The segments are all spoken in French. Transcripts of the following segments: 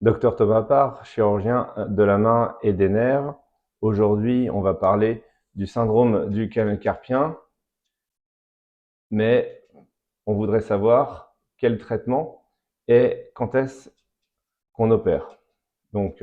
Docteur Thomas Parr, chirurgien de la main et des nerfs. Aujourd'hui, on va parler du syndrome du canal carpien, mais on voudrait savoir quel traitement et quand est-ce qu'on opère. Donc,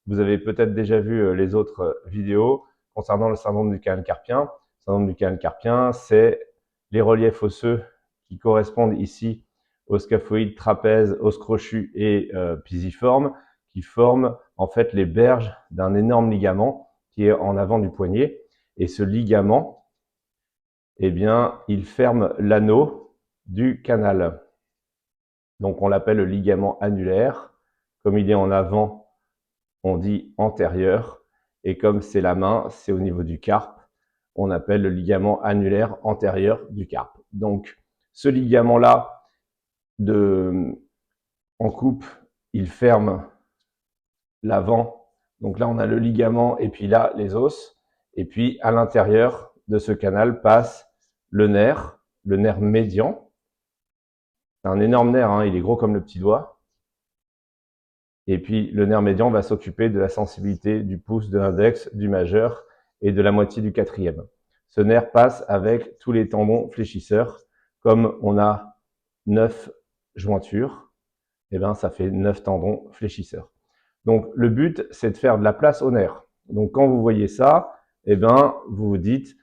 vous avez peut-être déjà vu les autres vidéos concernant le syndrome du canal carpien. Le syndrome du canal carpien, c'est les reliefs osseux qui correspondent ici au scaphoïde, trapèze, os crochu et pisiforme, qui forment en fait les berges d'un énorme ligament qui est en avant du poignet. Et ce ligament, eh bien, il ferme l'anneau du canal. Donc on l'appelle le ligament annulaire. Comme il est en avant, on dit antérieur. Et comme c'est la main, c'est au niveau du carpe, on appelle le ligament annulaire antérieur du carpe. Donc ce ligament-là, en coupe, il ferme l'avant. Donc là, on a le ligament et puis là, les os. Et puis à l'intérieur de ce canal passe le nerf médian. C'est un énorme nerf, hein, il est gros comme le petit doigt. Et puis le nerf médian va s'occuper de la sensibilité du pouce, de l'index, du majeur et de la moitié du quatrième. Ce nerf passe avec tous les tendons fléchisseurs. Comme on a 9 jointures, et ben ça fait 9 tendons fléchisseurs. Donc le but, c'est de faire de la place au nerf. Donc quand vous voyez ça, eh ben vous vous dites,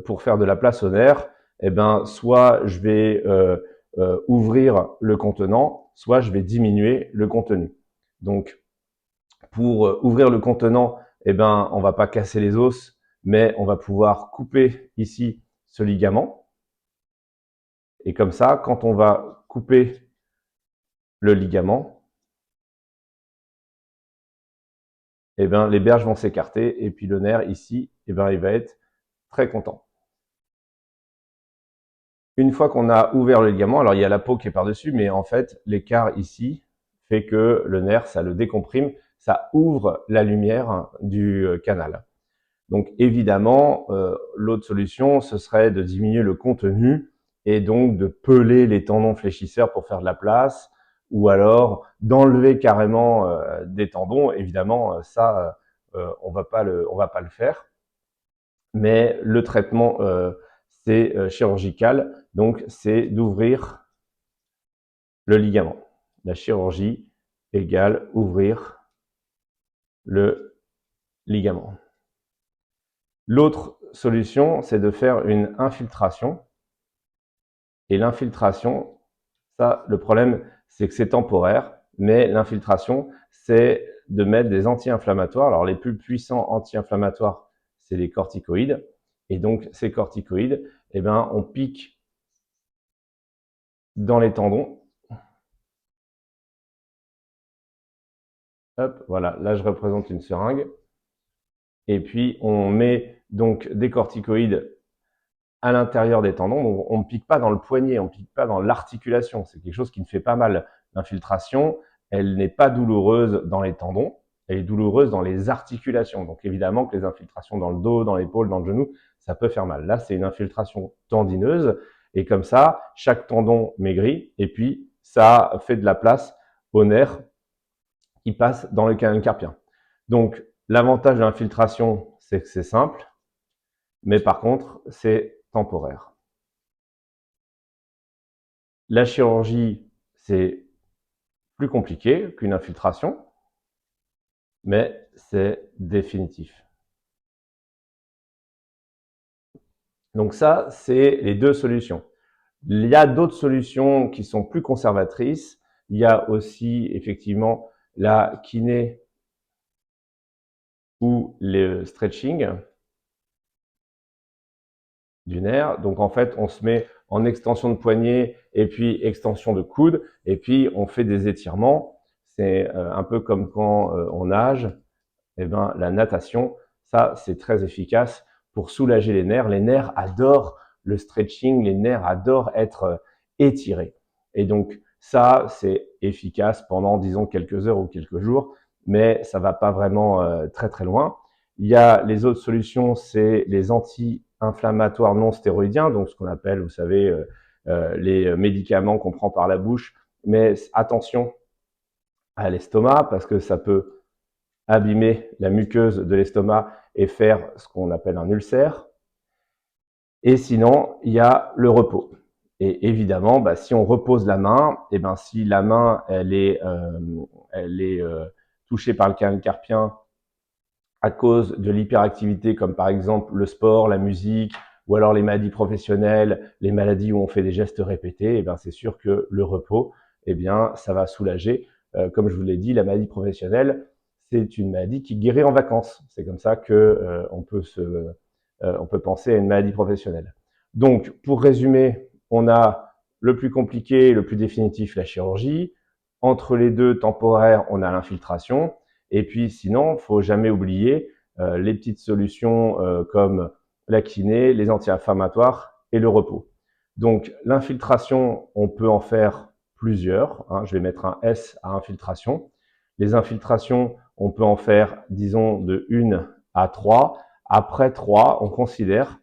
pour faire de la place au nerf, eh ben soit je vais ouvrir le contenant, soit je vais diminuer le contenu. Donc pour ouvrir le contenant, eh ben on va pas casser les os, mais on va pouvoir couper ici ce ligament. Et comme ça, quand on va couper le ligament, eh ben, les berges vont s'écarter et puis le nerf ici, eh ben, il va être très content. Une fois qu'on a ouvert le ligament, alors il y a la peau qui est par-dessus, mais en fait, l'écart ici fait que le nerf, ça le décomprime, ça ouvre la lumière du canal. Donc évidemment, l'autre solution, ce serait de diminuer le contenu et donc de peler les tendons fléchisseurs pour faire de la place, ou alors d'enlever carrément des tendons. Évidemment, ça, on va pas le faire. Mais le traitement, c'est chirurgical, donc c'est d'ouvrir le ligament. La chirurgie égale ouvrir le ligament. L'autre solution, c'est de faire une infiltration. Et l'infiltration, ça, le problème, c'est que c'est temporaire, mais l'infiltration, c'est de mettre des anti-inflammatoires. Alors, les plus puissants anti-inflammatoires, c'est les corticoïdes. Et donc, ces corticoïdes, eh ben, on pique dans les tendons. Hop, voilà, là, je représente une seringue. Et puis, on met donc des corticoïdes à l'intérieur des tendons. Donc, on ne pique pas dans le poignet, on ne pique pas dans l'articulation. C'est quelque chose qui ne fait pas mal. L'infiltration, elle n'est pas douloureuse dans les tendons, elle est douloureuse dans les articulations. Donc, évidemment que les infiltrations dans le dos, dans l'épaule, dans le genou, ça peut faire mal. Là, c'est une infiltration tendineuse. Et comme ça, chaque tendon maigrit. Et puis, ça fait de la place au nerf qui passe dans le canal carpien. Donc, l'avantage de l'infiltration, c'est que c'est simple. Mais par contre, c'est temporaire. La chirurgie, c'est plus compliqué qu'une infiltration, mais c'est définitif. Donc ça, c'est les deux solutions. Il y a d'autres solutions qui sont plus conservatrices. Il y a aussi effectivement la kiné ou le stretching du nerf. Donc en fait, on se met en extension de poignet et puis extension de coude et puis on fait des étirements. C'est un peu comme quand on nage. Eh ben, la natation, ça, c'est très efficace pour soulager les nerfs. Les nerfs adorent le stretching, les nerfs adorent être étirés. Et donc, ça, c'est efficace pendant, disons, quelques heures ou quelques jours, mais ça va pas vraiment très très loin. Il y a les autres solutions, c'est les anti-inflammatoires non stéroïdiens, donc ce qu'on appelle, vous savez, les médicaments qu'on prend par la bouche. Mais attention à l'estomac parce que ça peut abîmer la muqueuse de l'estomac et faire ce qu'on appelle un ulcère. Et sinon, il y a le repos. Et évidemment, si on repose la main, et si la main elle est touchée par le canal carpien à cause de l'hyperactivité, comme par exemple le sport, la musique, ou alors les maladies professionnelles, les maladies où on fait des gestes répétés, c'est sûr que le repos, ça va soulager. Comme je vous l'ai dit, la maladie professionnelle, c'est une maladie qui guérit en vacances. C'est comme ça que on peut penser à une maladie professionnelle. Donc, pour résumer, on a le plus compliqué, le plus définitif, la chirurgie. Entre les deux, temporaire, on a l'infiltration. Et puis, sinon, faut jamais oublier les petites solutions comme la kiné, les anti-inflammatoires et le repos. Donc, l'infiltration, on peut en faire plusieurs. Je vais mettre un S à infiltration. Les infiltrations, on peut en faire, disons, de 1 à 3. Après 3, on considère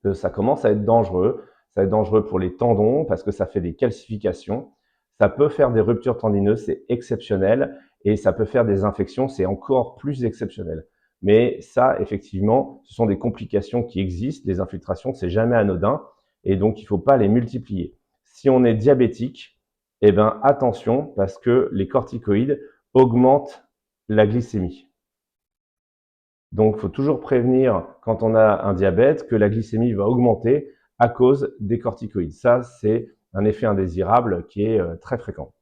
que ça commence à être dangereux. Ça va être dangereux pour les tendons parce que ça fait des calcifications. Ça peut faire des ruptures tendineuses, c'est exceptionnel. Et ça peut faire des infections, c'est encore plus exceptionnel. Mais ça, effectivement, ce sont des complications qui existent. Les infiltrations, c'est jamais anodin. Et donc, il ne faut pas les multiplier. Si on est diabétique, attention, parce que les corticoïdes augmentent la glycémie. Donc, il faut toujours prévenir quand on a un diabète que la glycémie va augmenter à cause des corticoïdes. Ça, c'est un effet indésirable qui est très fréquent.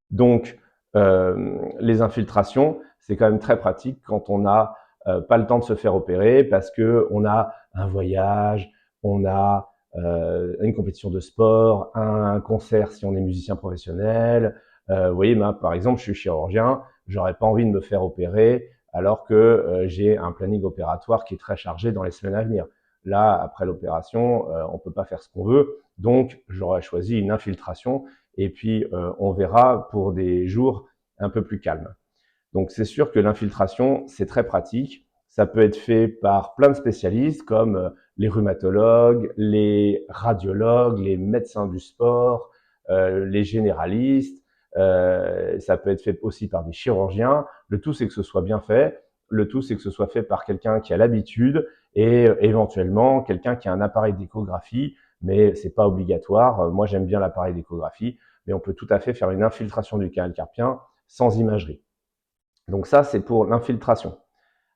Donc, les infiltrations, c'est quand même très pratique quand on n'a pas le temps de se faire opérer parce que on a un voyage, on a une compétition de sport, un concert si on est musicien professionnel. Vous voyez, par exemple, je suis chirurgien, j'aurais pas envie de me faire opérer alors que j'ai un planning opératoire qui est très chargé dans les semaines à venir. Là, après l'opération, on peut pas faire ce qu'on veut, donc j'aurais choisi une infiltration et puis on verra pour des jours un peu plus calmes. Donc c'est sûr que l'infiltration, c'est très pratique. Ça peut être fait par plein de spécialistes comme les rhumatologues, les radiologues, les médecins du sport, les généralistes. Ça peut être fait aussi par des chirurgiens. Le tout, c'est que ce soit bien fait. Le tout, c'est que ce soit fait par quelqu'un qui a l'habitude et éventuellement quelqu'un qui a un appareil d'échographie, mais c'est pas obligatoire. Moi, j'aime bien l'appareil d'échographie, mais on peut tout à fait faire une infiltration du canal carpien sans imagerie. Donc ça, c'est pour l'infiltration.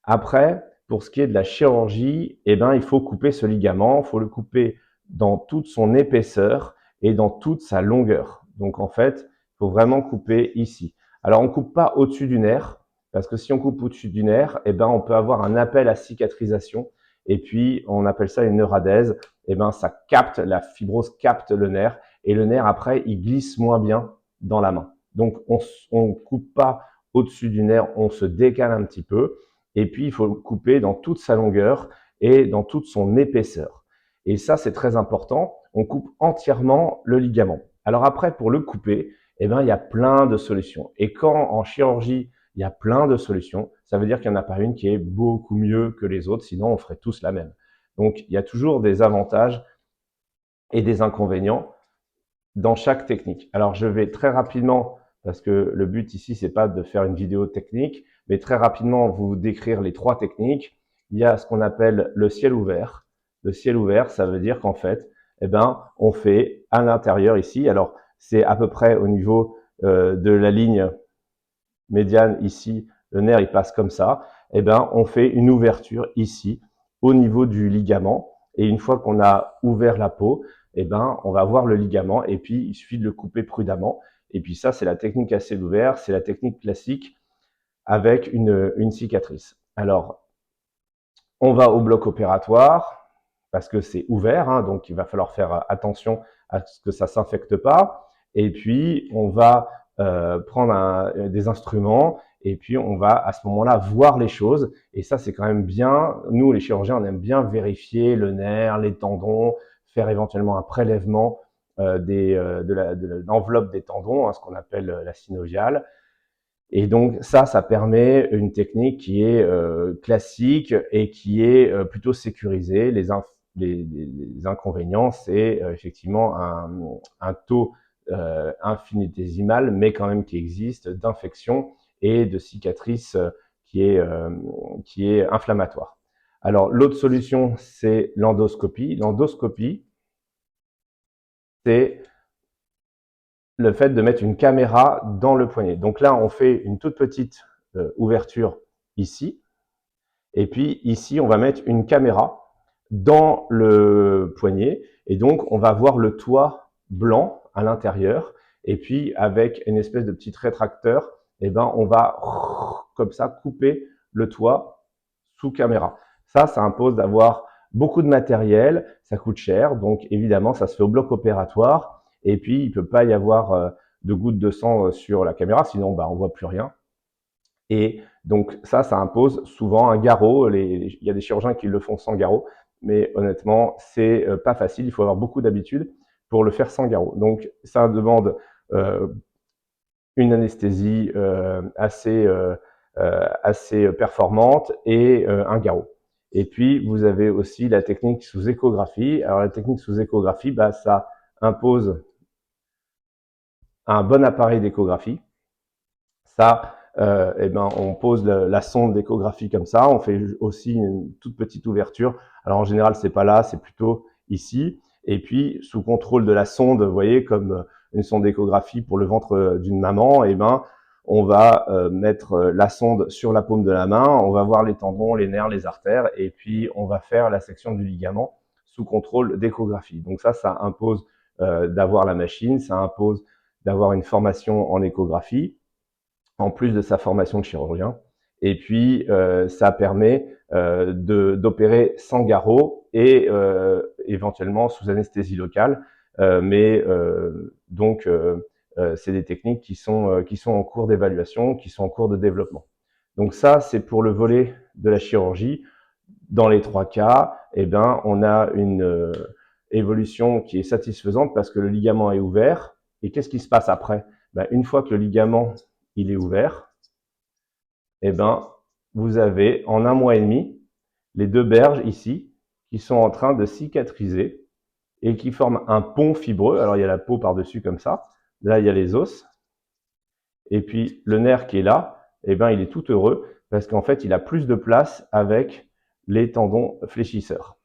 Après, pour ce qui est de la chirurgie, il faut couper ce ligament, il faut le couper dans toute son épaisseur et dans toute sa longueur. Donc en fait, il faut vraiment couper ici. Alors on coupe pas au-dessus du nerf, parce que si on coupe au-dessus du nerf, on peut avoir un appel à cicatrisation, et puis on appelle ça une neuradèse. Ça capte, la fibrose capte le nerf, et le nerf après, il glisse moins bien dans la main. Donc on coupe pas au-dessus du nerf, on se décale un petit peu. Et puis, il faut le couper dans toute sa longueur et dans toute son épaisseur. Et ça, c'est très important. On coupe entièrement le ligament. Alors après, pour le couper, il y a plein de solutions. Et quand en chirurgie, il y a plein de solutions, ça veut dire qu'il n'y en a pas une qui est beaucoup mieux que les autres, sinon on ferait tous la même. Donc, il y a toujours des avantages et des inconvénients dans chaque technique. Alors, je vais très rapidement, parce que le but ici, c'est pas de faire une vidéo technique, mais très rapidement vous décrire les 3 techniques. Il y a ce qu'on appelle le ciel ouvert. Le ciel ouvert, ça veut dire qu'en fait, on fait à l'intérieur ici, alors c'est à peu près au niveau de la ligne médiane ici, le nerf il passe comme ça, on fait une ouverture ici, au niveau du ligament, et une fois qu'on a ouvert la peau, on va voir le ligament, et puis il suffit de le couper prudemment, et puis ça c'est la technique à ciel ouvert, c'est la technique classique avec une cicatrice. Alors, on va au bloc opératoire, parce que c'est ouvert, donc il va falloir faire attention à ce que ça s'infecte pas, et puis on va prendre des instruments, et puis on va à ce moment-là voir les choses, et ça c'est quand même bien, nous les chirurgiens on aime bien vérifier le nerf, les tendons, faire éventuellement un prélèvement de l'enveloppe des tendons, ce qu'on appelle la synoviale. Et donc ça permet une technique qui est classique et qui est plutôt sécurisée. Les inconvénients, c'est effectivement un taux infinitésimale, mais quand même qui existe, d'infection et de cicatrices qui est inflammatoire. Alors, l'autre solution, c'est l'endoscopie. L'endoscopie, c'est le fait de mettre une caméra dans le poignet. Donc là, on fait une toute petite ouverture ici. Et puis ici, on va mettre une caméra dans le poignet. Et donc, on va voir le toit blanc à l'intérieur. Et puis, avec une espèce de petit rétracteur, eh ben, on va comme ça couper le toit sous caméra. Ça impose d'avoir beaucoup de matériel, ça coûte cher. Donc, évidemment, ça se fait au bloc opératoire. Et puis, il peut pas y avoir de gouttes de sang sur la caméra, sinon, bah, on voit plus rien. Et donc ça impose souvent un garrot. Il y a des chirurgiens qui le font sans garrot, mais honnêtement, c'est pas facile. Il faut avoir beaucoup d'habitude pour le faire sans garrot. Donc ça demande une anesthésie assez performante et un garrot. Et puis vous avez aussi la technique sous échographie. Alors la technique sous échographie, bah, ça impose un bon appareil d'échographie. Ça, eh ben, on pose la sonde d'échographie comme ça. On fait aussi une toute petite ouverture. Alors en général, c'est pas là, c'est plutôt ici. Et puis sous contrôle de la sonde, vous voyez, comme une sonde d'échographie pour le ventre d'une maman, eh ben, on va mettre la sonde sur la paume de la main. On va voir les tendons, les nerfs, les artères, et puis on va faire la section du ligament sous contrôle d'échographie. Donc ça impose d'avoir la machine, ça impose d'avoir une formation en échographie, en plus de sa formation de chirurgien. Et puis, ça permet d'opérer sans garrot et éventuellement sous anesthésie locale. Donc, c'est des techniques qui sont en cours d'évaluation, qui sont en cours de développement. Donc ça, c'est pour le volet de la chirurgie. Dans les trois cas, eh ben, on a une évolution qui est satisfaisante parce que le ligament est ouvert. Et qu'est-ce qui se passe après? Ben, une fois que le ligament il est ouvert, eh ben, vous avez en 1 mois et demi les deux berges ici qui sont en train de cicatriser et qui forment un pont fibreux. Alors il y a la peau par-dessus comme ça, là il y a les os, et puis le nerf qui est là, eh ben, il est tout heureux parce qu'en fait il a plus de place avec les tendons fléchisseurs.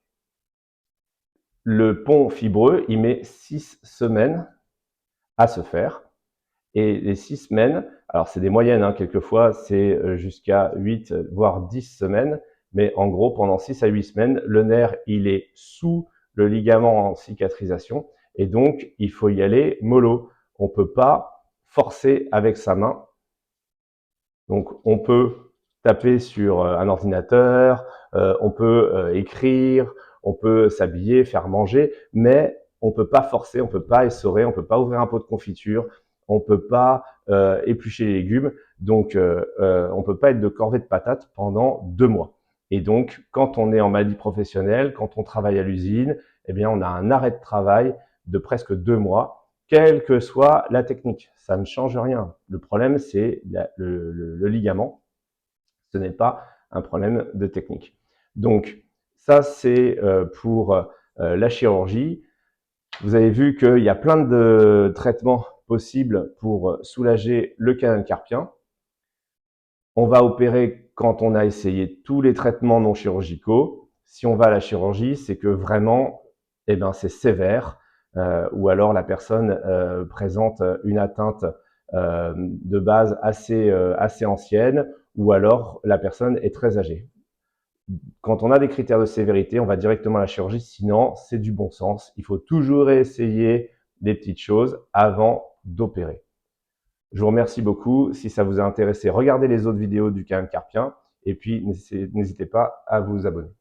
Le pont fibreux, il met 6 semaines à se faire. Et les 6 semaines, alors c'est des moyennes, hein, quelquefois c'est jusqu'à 8 voire 10 semaines, mais en gros pendant 6 à 8 semaines, le nerf il est sous le ligament en cicatrisation et donc il faut y aller mollo. On peut pas forcer avec sa main. Donc on peut taper sur un ordinateur, on peut écrire, on peut s'habiller, faire manger, mais on peut pas forcer, on peut pas essorer, on peut pas ouvrir un pot de confiture, on peut pas éplucher les légumes, donc on peut pas être de corvée de patates pendant 2 mois. Et donc, quand on est en maladie professionnelle, quand on travaille à l'usine, eh bien, on a un arrêt de travail de presque 2 mois, quelle que soit la technique. Ça ne change rien. Le problème, c'est le ligament. Ce n'est pas un problème de technique. Donc, ça, c'est pour la chirurgie. Vous avez vu qu'il y a plein de traitements possibles pour soulager le canal carpien. On va opérer quand on a essayé tous les traitements non chirurgicaux. Si on va à la chirurgie, c'est que vraiment, eh ben, c'est sévère, ou alors la personne présente une atteinte de base assez ancienne, ou alors la personne est très âgée. Quand on a des critères de sévérité, on va directement à la chirurgie, sinon c'est du bon sens. Il faut toujours essayer des petites choses avant d'opérer. Je vous remercie beaucoup. Si ça vous a intéressé, regardez les autres vidéos du canal carpien et puis n'hésitez pas à vous abonner.